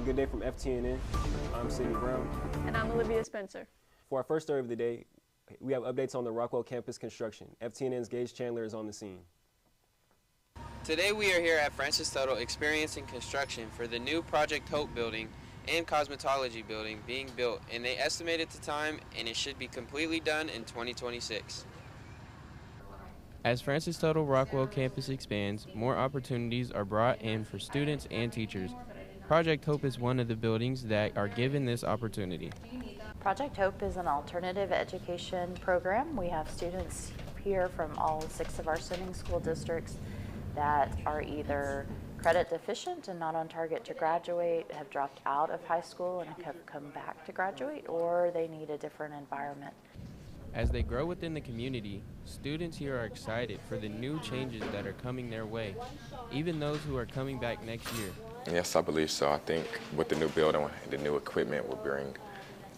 Good Day from FTNN. I'm Sidney Brown. And I'm Olivia Spencer. For our first story of the day, we have updates on the Rockwell campus construction. FTNN's Gage Chandler is on the scene. Today we are here at Francis Tuttle experiencing construction for the new Project Hope building and cosmetology building being built, and they estimated the time and it should be completely done in 2026. As Francis Tuttle Rockwell campus expands, more opportunities are brought in for students and teachers. Project Hope is one of the buildings that are given this opportunity. Project Hope is an alternative education program. We have students here from all 6 of our sending school districts that are either credit deficient and not on target to graduate, have dropped out of high school and have come back to graduate, or they need a different environment. As they grow within the community, students here are excited for the new changes that are coming their way, even those who are coming back next year. Yes, I believe so. I think with the new building, the new equipment will bring,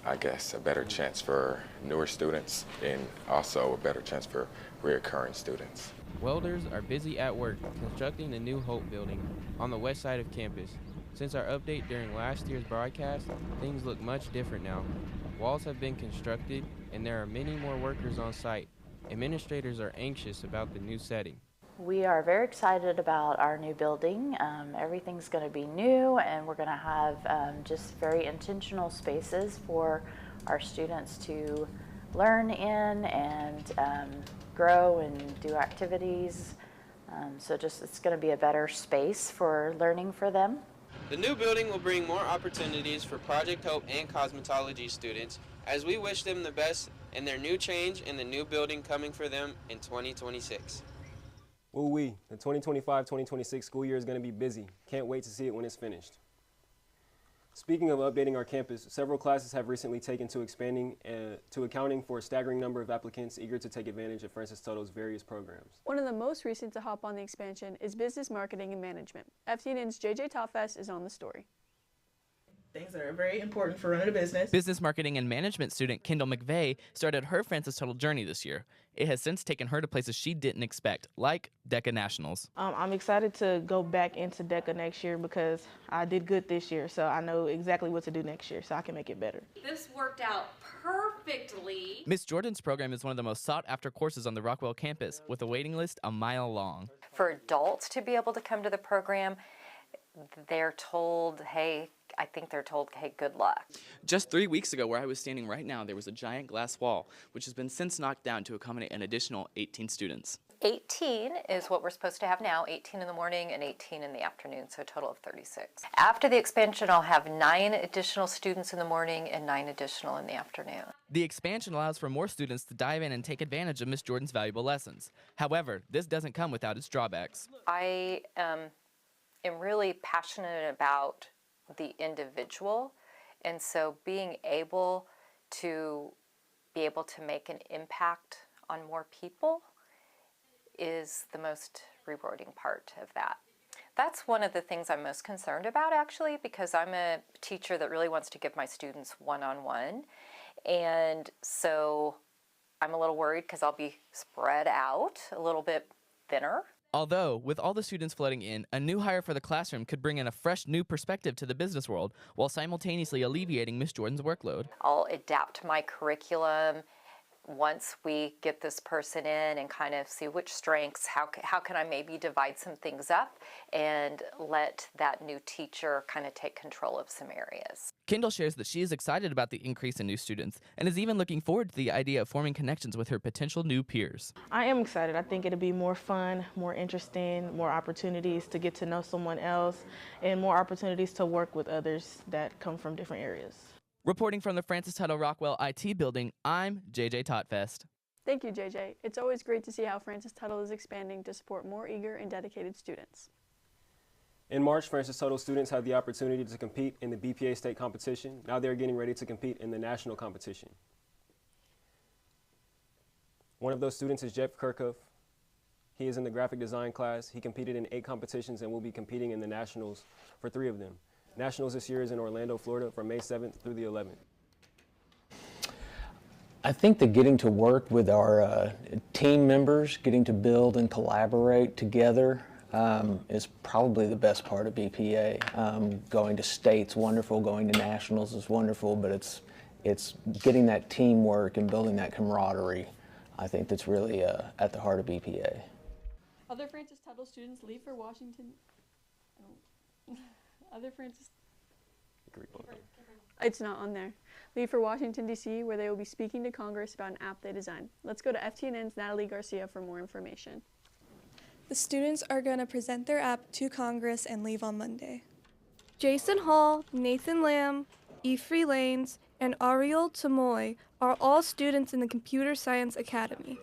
I guess, a better chance for newer students and also a better chance for reoccurring students. Welders are busy at work constructing the new Hope building on the west side of campus. Since our update during last year's broadcast, things look much different now. Walls have been constructed and there are many more workers on site. Administrators are anxious about the new setting. We are very excited about our new building. Everything's going to be new, and we're going to have just very intentional spaces for our students to learn in and grow and do activities. So it's going to be a better space for learning for them. The new building will bring more opportunities for Project Hope and cosmetology students as we wish them the best in their new change in the new building coming for them in 2026. Ooh-wee, the 2025-2026 school year is going to be busy. Can't wait to see it when it's finished. Speaking of updating our campus, several classes have recently taken to expanding to accounting for a staggering number of applicants eager to take advantage of Francis Tuttle's various programs. One of the most recent to hop on the expansion is business marketing and management. FTNN's JJ Topfest is on the story. Things that are very important for running a business. Business marketing and management student Kendall McVeigh started her Francis Tuttle journey this year. It has since taken her to places she didn't expect, like DECA Nationals. I'm excited to go back into DECA next year because I did good this year, so I know exactly what to do next year so I can make it better. This worked out perfectly. Miss Jordan's program is one of the most sought-after courses on the Rockwell campus, with a waiting list a mile long. For adults to be able to come to the program, they're told, hey, good luck. Just 3 weeks ago, where I was standing right now, there was a giant glass wall, which has been since knocked down to accommodate an additional 18 students. 18 is what we're supposed to have now, 18 in the morning and 18 in the afternoon, so a total of 36. After the expansion, I'll have 9 additional students in the morning and 9 additional in the afternoon. The expansion allows for more students to dive in and take advantage of Miss Jordan's valuable lessons. However, this doesn't come without its drawbacks. I am really passionate about the individual, and so being able to make an impact on more people is the most rewarding part of that. That's one of the things I'm most concerned about, actually, because I'm a teacher that really wants to give my students one-on-one, and so I'm a little worried because I'll be spread out a little bit thinner. Although, with all the students flooding in, a new hire for the classroom could bring in a fresh new perspective to the business world while simultaneously alleviating Miss Jordan's workload. I'll adapt my curriculum once we get this person in and kind of see which strengths, how can I maybe divide some things up and let that new teacher kind of take control of some areas. Kendall shares that she is excited about the increase in new students and is even looking forward to the idea of forming connections with her potential new peers. I am excited. I think it'll be more fun, more interesting, more opportunities to get to know someone else, and more opportunities to work with others that come from different areas. Reporting from the Francis Tuttle Rockwell IT building, I'm JJ Totfest. Thank you, JJ. It's always great to see how Francis Tuttle is expanding to support more eager and dedicated students. In March, Francis Tuttle students had the opportunity to compete in the BPA state competition. Now they're getting ready to compete in the national competition. One of those students is Jeff Kirkhoff. He is in the graphic design class. He competed in 8 competitions and will be competing in the nationals for 3 of them. Nationals this year is in Orlando, Florida from May 7th through the 11th. I think that getting to work with our team members, getting to build and collaborate together is probably the best part of BPA. Going to state's wonderful, going to nationals is wonderful, but it's getting that teamwork and building that camaraderie, I think, that's really at the heart of BPA. Other Francis Tuttle students leave for Washington. Other Francis. It's not on there. Leave for Washington, D.C., where they will be speaking to Congress about an app they designed. Let's go to FTNN's Natalie Garcia for more information. The students are going to present their app to Congress and leave on Monday. Jason Hall, Nathan Lamb, Ifrey Lanes, and Ariel Tamoy are all students in the Computer Science Academy.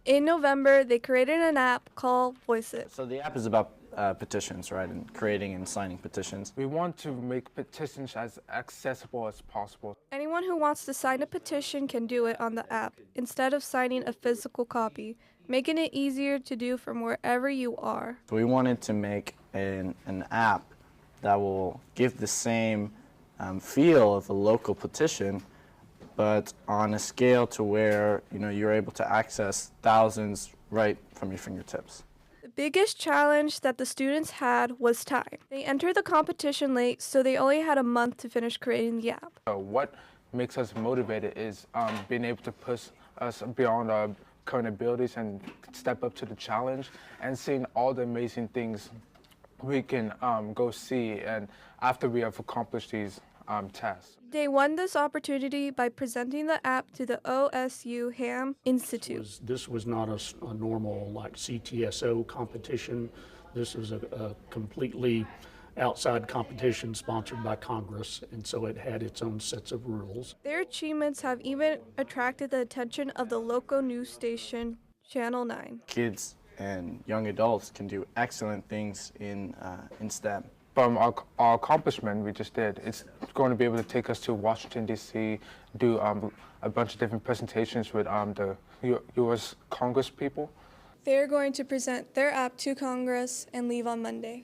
In November, they created an app called VOSOT. So the app is about petitions, right, and creating and signing petitions. We want to make petitions as accessible as possible. Anyone who wants to sign a petition can do it on the app, instead of signing a physical copy, making it easier to do from wherever you are. So we wanted to make an app that will give the same feel of a local petition, but on a scale to where you're able to access thousands right from your fingertips. The biggest challenge that the students had was time. They entered the competition late, so they only had a month to finish creating the app. What makes us motivated is being able to push us beyond our current abilities and step up to the challenge, and seeing all the amazing things we can go see and after we have accomplished these tests. They won this opportunity by presenting the app to the OSU Ham Institute. This was not a normal CTSO competition. This was a completely outside competition sponsored by Congress, and so it had its own sets of rules. Their achievements have even attracted the attention of the local news station, Channel 9. Kids and young adults can do excellent things in STEM. From our accomplishment we just did, it's going to be able to take us to Washington, D.C., do a bunch of different presentations with the U.S. Congress people. They're going to present their app to Congress and leave on Monday.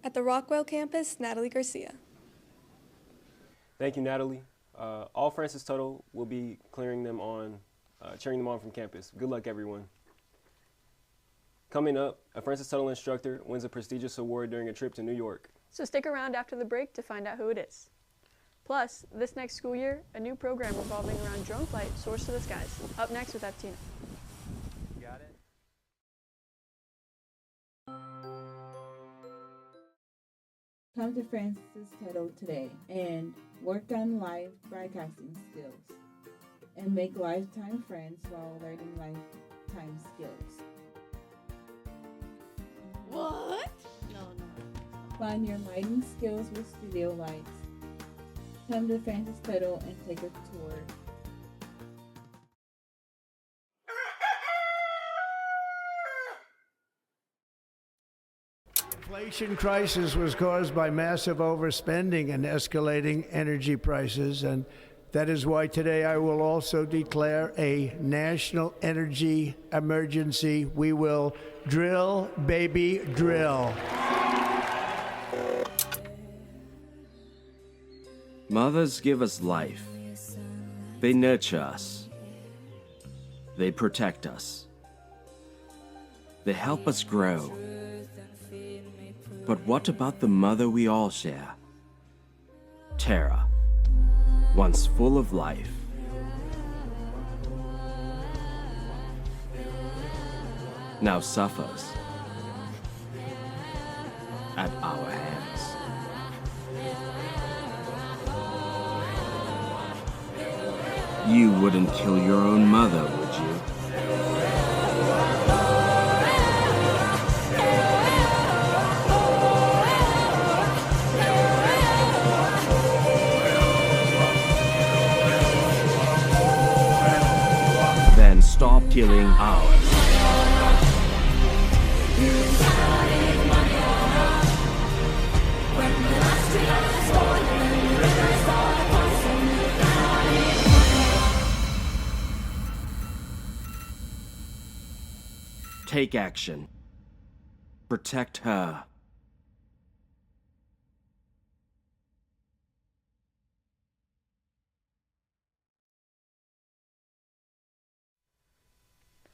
At the Rockwell campus, Natalie Garcia. Thank you, Natalie. All Francis Tuttle will be cheering them on from campus. Good luck, everyone. Coming up, a Francis Tuttle instructor wins a prestigious award during a trip to New York. So stick around after the break to find out who it is. Plus, this next school year, a new program revolving around drone flight soars to the skies. Up next with FTNN. Got it? Come to Francis Tuttle today and work on live broadcasting skills and make lifetime friends while learning lifetime skills. What? No. Find your lighting skills with studio lights. Come to Francis Tuttle and take a tour. Inflation crisis was caused by massive overspending and escalating energy prices, and that is why today I will also declare a national energy emergency. We will drill, baby, drill. Mothers give us life. They nurture us. They protect us. They help us grow. But what about the mother we all share? Tara, once full of life. Now suffers at our hands. You wouldn't kill your own mother, would you? Then stop killing ours. Take action. Protect her.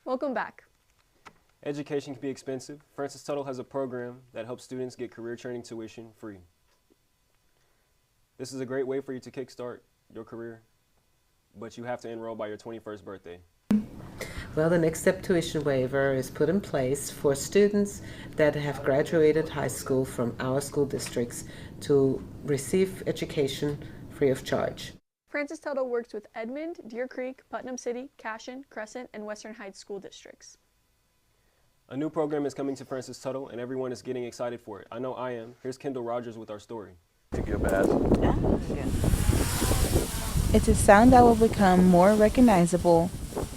Welcome back. Education can be expensive. Francis Tuttle has a program that helps students get career training tuition free. This is a great way for you to kickstart your career, but you have to enroll by your 21st birthday. Well, the Next Step tuition waiver is put in place for students that have graduated high school from our school districts to receive education free of charge. Francis Tuttle works with Edmond, Deer Creek, Putnam City, Cashin, Crescent, and Western Heights school districts. A new program is coming to Francis Tuttle, and everyone is getting excited for it. I know I am. Here's Kendall Rogers with our story. Think you're bad. It's a sound that will become more recognizable.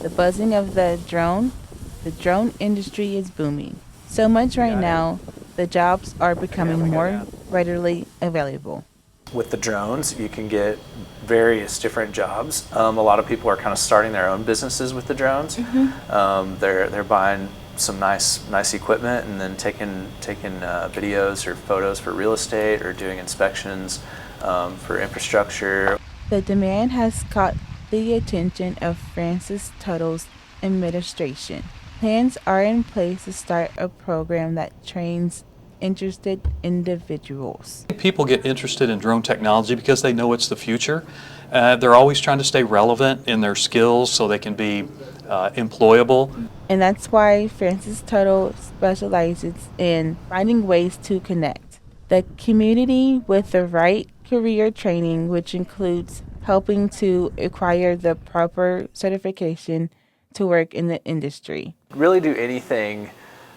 The buzzing of the drone industry is booming. So much right now, the jobs are becoming more readily available. With the drones, you can get various different jobs. A lot of people are kind of starting their own businesses with the drones. They're buying some nice equipment and then taking videos or photos for real estate or doing inspections for infrastructure. The demand has caught the attention of Francis Tuttle's administration. Plans are in place to start a program that trains interested individuals. People get interested in drone technology because they know it's the future. They're always trying to stay relevant in their skills so they can be employable. And that's why Francis Tuttle specializes in finding ways to connect the community with the right career training, which includes helping to acquire the proper certification to work in the industry. Really do anything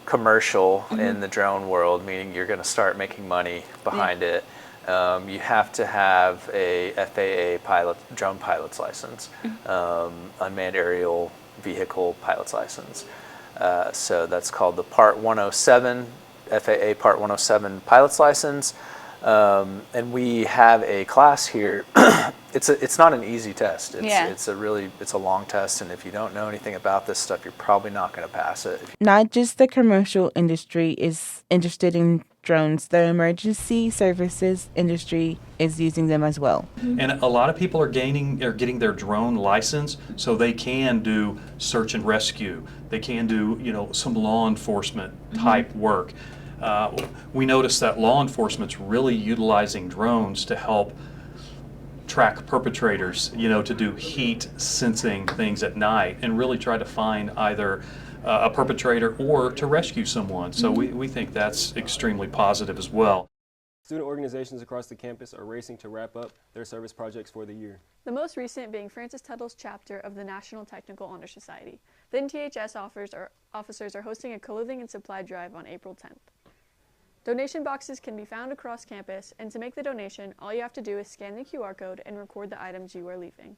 commercial in the drone world, meaning you're going to start making money behind it. You have to have a FAA drone pilot's license, unmanned aerial vehicle pilot's license. So that's called the Part 107, FAA Part 107 pilot's license. And we have a class here. It's not an easy test. It's a long test, and if you don't know anything about this stuff, you're probably not going to pass it. Not just the commercial industry is interested in drones, the emergency services industry is using them as well. And a lot of people are getting their drone license so they can do search and rescue. They can do, some law enforcement type work. We noticed that law enforcement's really utilizing drones to help track perpetrators, to do heat sensing things at night and really try to find either a perpetrator or to rescue someone. So we think that's extremely positive as well. Student organizations across the campus are racing to wrap up their service projects for the year. The most recent being Francis Tuttle's chapter of the National Technical Honor Society. The NTHS officers are hosting a clothing and supply drive on April 10th. Donation boxes can be found across campus, and to make the donation, all you have to do is scan the QR code and record the items you are leaving.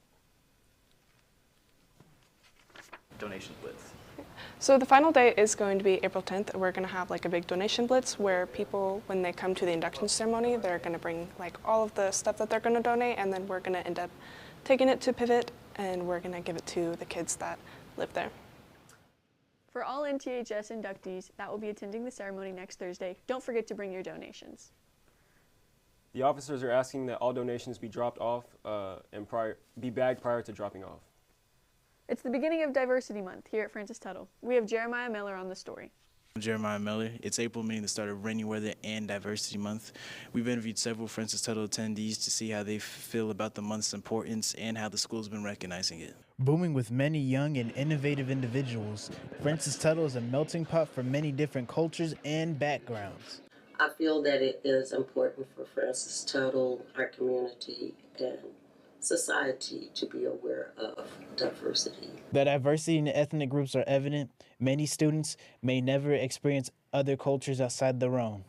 Donation blitz. So the final day is going to be April 10th. We're going to have like a big donation blitz where people, when they come to the induction ceremony, they're going to bring like all of the stuff that they're going to donate, and then we're going to end up taking it to Pivot, and we're going to give it to the kids that live there. For all NTHS inductees that will be attending the ceremony next Thursday, don't forget to bring your donations. The officers are asking that all donations be dropped off and be bagged prior to dropping off. It's the beginning of Diversity Month here at Francis Tuttle. We have Jeremiah Miller on the story. I'm Jeremiah Miller. It's April, meaning the start of Rainy Weather and Diversity Month. We've interviewed several Francis Tuttle attendees to see how they feel about the month's importance and how the school's been recognizing it. Booming with many young and innovative individuals, Francis Tuttle is a melting pot for many different cultures and backgrounds. I feel that it is important for Francis Tuttle, our community, and society to be aware of diversity. The diversity in the ethnic groups are evident. Many students may never experience other cultures outside their own.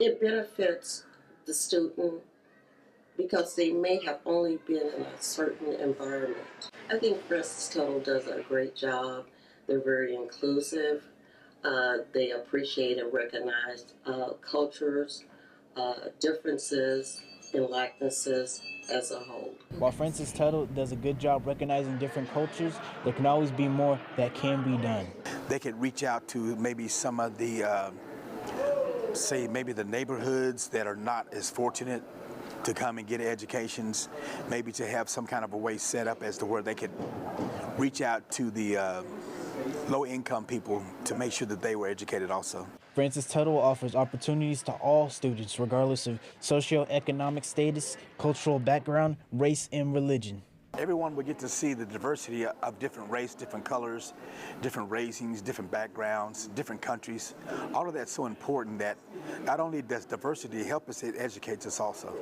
It benefits the student because they may have only been in a certain environment. I think Francis Tuttle does a great job. They're very inclusive. They appreciate and recognize cultures, differences, and likenesses as a whole. While Francis Tuttle does a good job recognizing different cultures, there can always be more that can be done. They could reach out to maybe some of the, say maybe the neighborhoods that are not as fortunate to come and get educations, maybe to have some kind of a way set up as to where they could reach out to the low-income people to make sure that they were educated also. Francis Tuttle offers opportunities to all students, regardless of socioeconomic status, cultural background, race, and religion. Everyone will get to see the diversity of different race, different colors, different raisings, different backgrounds, different countries. All of that's so important that not only does diversity help us, it educates us also.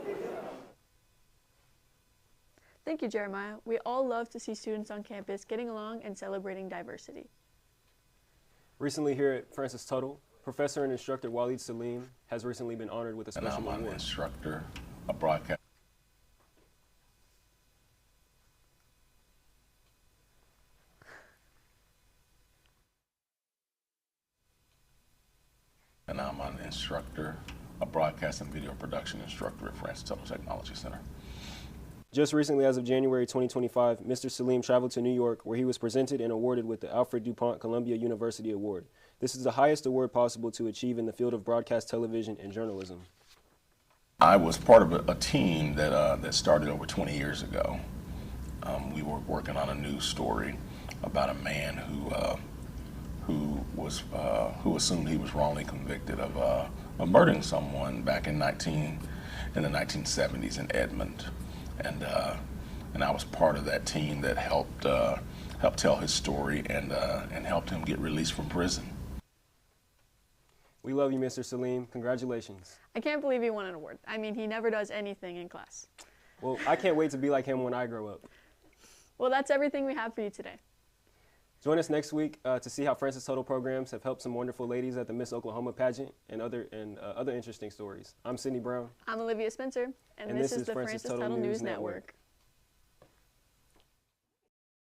Thank you, Jeremiah. We all love to see students on campus getting along and celebrating diversity. Recently here at Francis Tuttle, Professor and Instructor Waleed Salim has recently been honored with a special award. And I'm an instructor, a broadcast. And I'm an instructor, a broadcast and video production instructor at Francis Tuttle Technology Center. Just recently, as of January 2025, Mr. Salim traveled to New York, where he was presented and awarded with the Alfred DuPont Columbia University Award. This is the highest award possible to achieve in the field of broadcast television and journalism. I was part of a team that started over 20 years ago. We were working on a news story about a man who assumed he was wrongly convicted of murdering someone back in the 1970s in Edmond. And I was part of that team that helped tell his story and helped him get released from prison. We love you, Mr. Salim. Congratulations. I can't believe he won an award. I mean, he never does anything in class. Well, I can't wait to be like him when I grow up. Well, that's everything we have for you today. Join us next week to see how Francis Tuttle programs have helped some wonderful ladies at the Miss Oklahoma pageant and other interesting stories. I'm Sydney Brown. I'm Olivia Spencer, and this is the Francis Tuttle News Network.